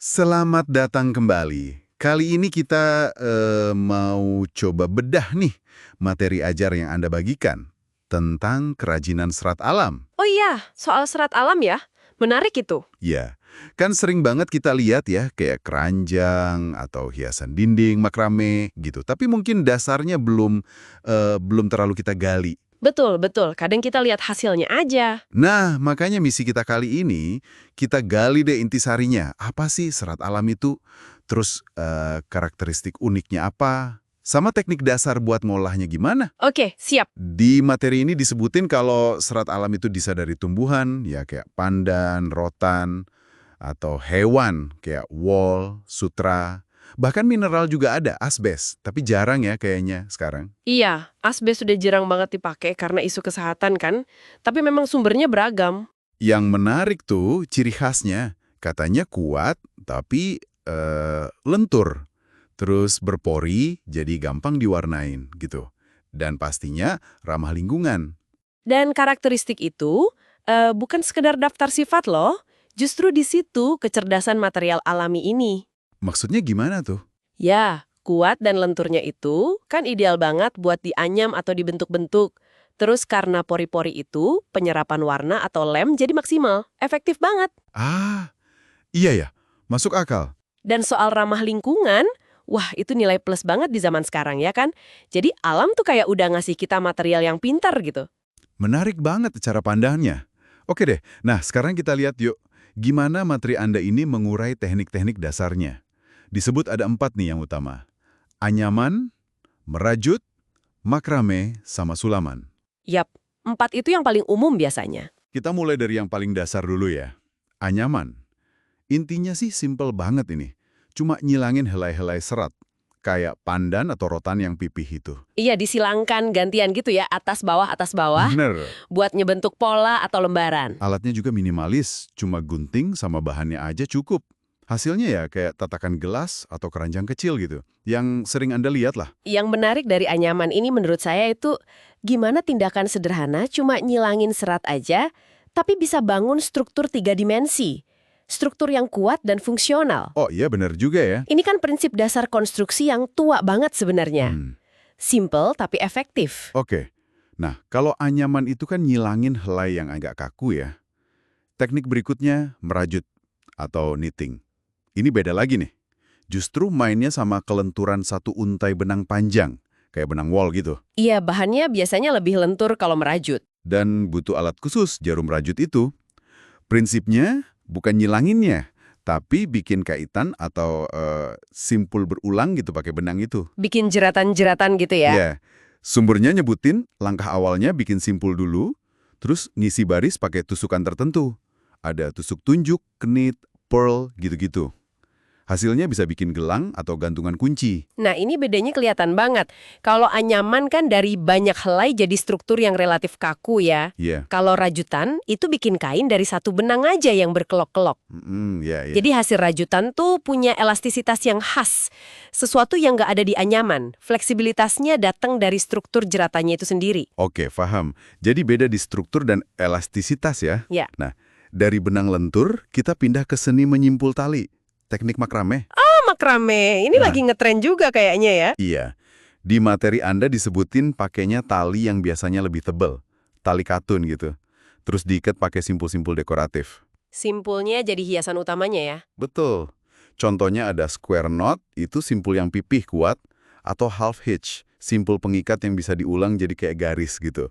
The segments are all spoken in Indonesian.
Selamat datang kembali. Kali ini kita mau coba bedah nih materi ajar yang Anda bagikan tentang kerajinan serat alam. Oh iya, soal serat alam ya. Menarik itu. Ya, kan sering banget kita lihat ya kayak keranjang atau hiasan dinding, makrame gitu. Tapi mungkin dasarnya belum terlalu kita gali. Betul, betul. Kadang kita lihat hasilnya aja. Nah, makanya misi kita kali ini, kita gali deh intisarinya. Apa sih serat alam itu? Terus karakteristik uniknya apa? Sama teknik dasar buat ngolahnya gimana? Oke, siap. Di materi ini disebutin kalau serat alam itu bisa dari tumbuhan, ya kayak pandan, rotan, atau hewan kayak wol, sutra. Bahkan mineral juga ada, asbes. Tapi jarang ya kayaknya sekarang. Iya, asbes sudah jarang banget dipakai karena isu kesehatan kan. Tapi memang sumbernya beragam. Yang menarik tuh ciri khasnya, katanya kuat tapi lentur, terus berpori jadi gampang diwarnain gitu. Dan pastinya ramah lingkungan. Dan karakteristik itu bukan sekedar daftar sifat loh. Justru di situ kecerdasan material alami ini. Maksudnya gimana tuh? Ya, kuat dan lenturnya itu kan ideal banget buat dianyam atau dibentuk-bentuk. Terus karena pori-pori itu, penyerapan warna atau lem jadi maksimal. Efektif banget. Ah, iya ya, masuk akal. Dan soal ramah lingkungan, wah itu nilai plus banget di zaman sekarang ya kan? Jadi alam tuh kayak udah ngasih kita material yang pintar gitu. Menarik banget cara pandangnya. Oke deh, nah sekarang kita lihat yuk, gimana materi Anda ini mengurai teknik-teknik dasarnya. Disebut ada 4 nih yang utama. Anyaman, merajut, makrame, sama sulaman. Yap, 4 itu yang paling umum biasanya. Kita mulai dari yang paling dasar dulu ya. Anyaman. Intinya sih simple banget ini. Cuma nyilangin helai-helai serat. Kayak pandan atau rotan yang pipih itu. Iya, disilangkan gantian gitu ya, atas bawah, Bener. buat nyebentuk pola atau lembaran. Alatnya juga minimalis. Cuma gunting sama bahannya aja cukup. Hasilnya ya kayak tatakan gelas atau keranjang kecil gitu. Yang sering Anda lihat lah. Yang menarik dari anyaman ini menurut saya itu gimana tindakan sederhana cuma nyilangin serat aja, tapi bisa bangun struktur 3 dimensi. Struktur yang kuat dan fungsional. Oh iya bener juga ya. Ini kan prinsip dasar konstruksi yang tua banget sebenarnya. Simple tapi efektif. Oke. Nah, kalau anyaman itu kan nyilangin helai yang agak kaku ya. Teknik berikutnya merajut atau knitting. Ini beda lagi nih. Justru mainnya sama kelenturan satu untai benang panjang, kayak benang wol gitu. Iya, bahannya biasanya lebih lentur kalau merajut. Dan butuh alat khusus, jarum rajut itu. Prinsipnya bukan nyilanginnya, tapi bikin kaitan atau simpul berulang gitu pakai benang itu. Bikin jeratan-jeratan gitu ya. Ya, sumbernya nyebutin langkah awalnya bikin simpul dulu, terus ngisi baris pakai tusukan tertentu. Ada tusuk tunjuk, knit, pearl, gitu-gitu. Hasilnya bisa bikin gelang atau gantungan kunci. Nah, ini bedanya kelihatan banget. Kalau anyaman kan dari banyak helai jadi struktur yang relatif kaku ya. Iya. Kalau rajutan, itu bikin kain dari satu benang aja yang berkelok-kelok. Iya. Jadi hasil rajutan tuh punya elastisitas yang khas. Sesuatu yang nggak ada di anyaman. Fleksibilitasnya datang dari struktur jeratannya itu sendiri. Oke, paham. Jadi beda di struktur dan elastisitas ya. Ya. Nah, dari benang lentur, kita pindah ke seni menyimpul tali. Teknik makrame. Makrame, ini lagi ngetren juga kayaknya ya. Iya. Di materi Anda disebutin pakainya tali yang biasanya lebih tebal. Tali katun gitu. Terus diikat pakai simpul-simpul dekoratif. Simpulnya jadi hiasan utamanya ya. Betul. Contohnya ada square knot, itu simpul yang pipih kuat. Atau half hitch, simpul pengikat yang bisa diulang jadi kayak garis gitu.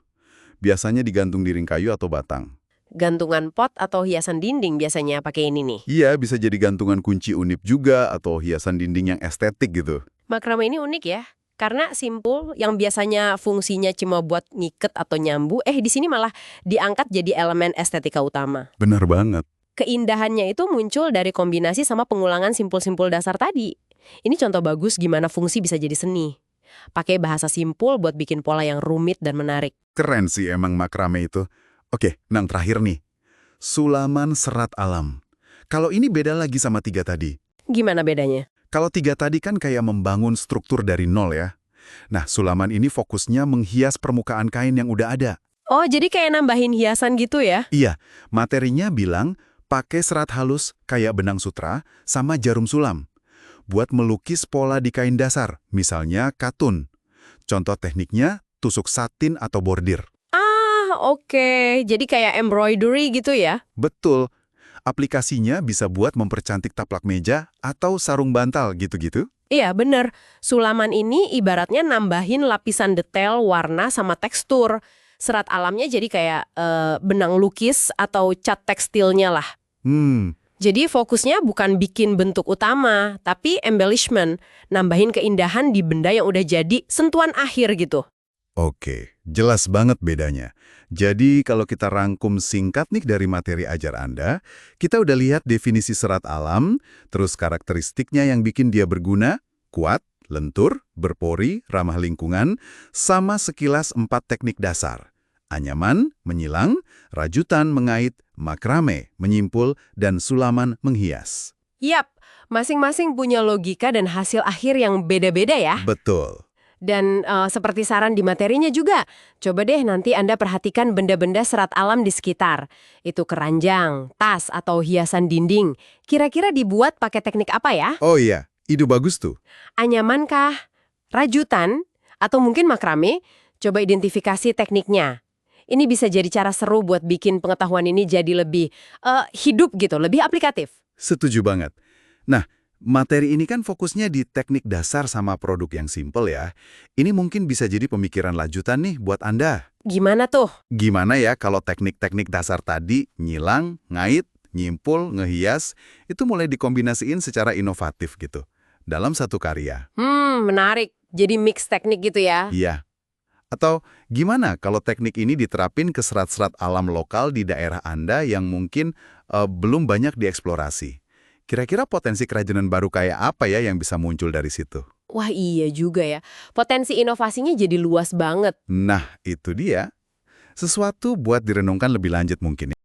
Biasanya digantung di ring kayu atau batang. Gantungan pot atau hiasan dinding biasanya pakai ini nih. Iya, bisa jadi gantungan kunci unip juga atau hiasan dinding yang estetik gitu. Makrame ini unik ya. Karena simpul yang biasanya fungsinya cuma buat ngiket atau nyambu, di sini malah diangkat jadi elemen estetika utama. Benar banget. Keindahannya itu muncul dari kombinasi sama pengulangan simpul-simpul dasar tadi. Ini contoh bagus gimana fungsi bisa jadi seni. Pakai bahasa simpul buat bikin pola yang rumit dan menarik. Keren sih emang makrame itu. Oke, yang terakhir nih. Sulaman serat alam. Kalau ini beda lagi sama 3 tadi. Gimana bedanya? Kalau 3 tadi kan kayak membangun struktur dari nol ya. Nah, sulaman ini fokusnya menghias permukaan kain yang udah ada. Oh, jadi kayak nambahin hiasan gitu ya? Iya, materinya bilang pakai serat halus kayak benang sutra sama jarum sulam buat melukis pola di kain dasar, misalnya katun. Contoh tekniknya tusuk satin atau bordir. Ah, oke. Jadi kayak embroidery gitu ya? Betul. Aplikasinya bisa buat mempercantik taplak meja atau sarung bantal gitu-gitu. Iya, bener. Sulaman ini ibaratnya nambahin lapisan detail, warna, sama tekstur. Serat alamnya jadi kayak benang lukis atau cat tekstilnya lah. Jadi fokusnya bukan bikin bentuk utama, tapi embellishment, nambahin keindahan di benda yang udah jadi sentuhan akhir gitu. Oke, jelas banget bedanya. Jadi kalau kita rangkum singkat nih dari materi ajar Anda, kita udah lihat definisi serat alam, terus karakteristiknya yang bikin dia berguna, kuat, lentur, berpori, ramah lingkungan, sama sekilas 4 teknik dasar. Anyaman, menyilang, rajutan, mengait, makrame, menyimpul, dan sulaman menghias. Yap, masing-masing punya logika dan hasil akhir yang beda-beda ya. Betul. Dan seperti saran di materinya juga, coba deh nanti Anda perhatikan benda-benda serat alam di sekitar. Itu keranjang, tas, atau hiasan dinding. Kira-kira dibuat pakai teknik apa ya? Oh iya, ide bagus tuh. Anyaman kah? Rajutan? Atau mungkin makrame? Coba identifikasi tekniknya. Ini bisa jadi cara seru buat bikin pengetahuan ini jadi lebih hidup gitu, lebih aplikatif. Setuju banget. Nah, materi ini kan fokusnya di teknik dasar sama produk yang simple ya. Ini mungkin bisa jadi pemikiran lanjutan nih buat Anda. Gimana tuh? Gimana ya kalau teknik-teknik dasar tadi, nyilang, ngait, nyimpul, ngehias, itu mulai dikombinasiin secara inovatif gitu, dalam satu karya. Menarik. Jadi mix teknik gitu ya? Iya. Atau gimana kalau teknik ini diterapin ke serat-serat alam lokal di daerah Anda yang mungkin belum banyak dieksplorasi? Kira-kira potensi kerajinan baru kayak apa ya yang bisa muncul dari situ? Wah iya juga ya. Potensi inovasinya jadi luas banget. Nah, itu dia. Sesuatu buat direnungkan lebih lanjut mungkin ya.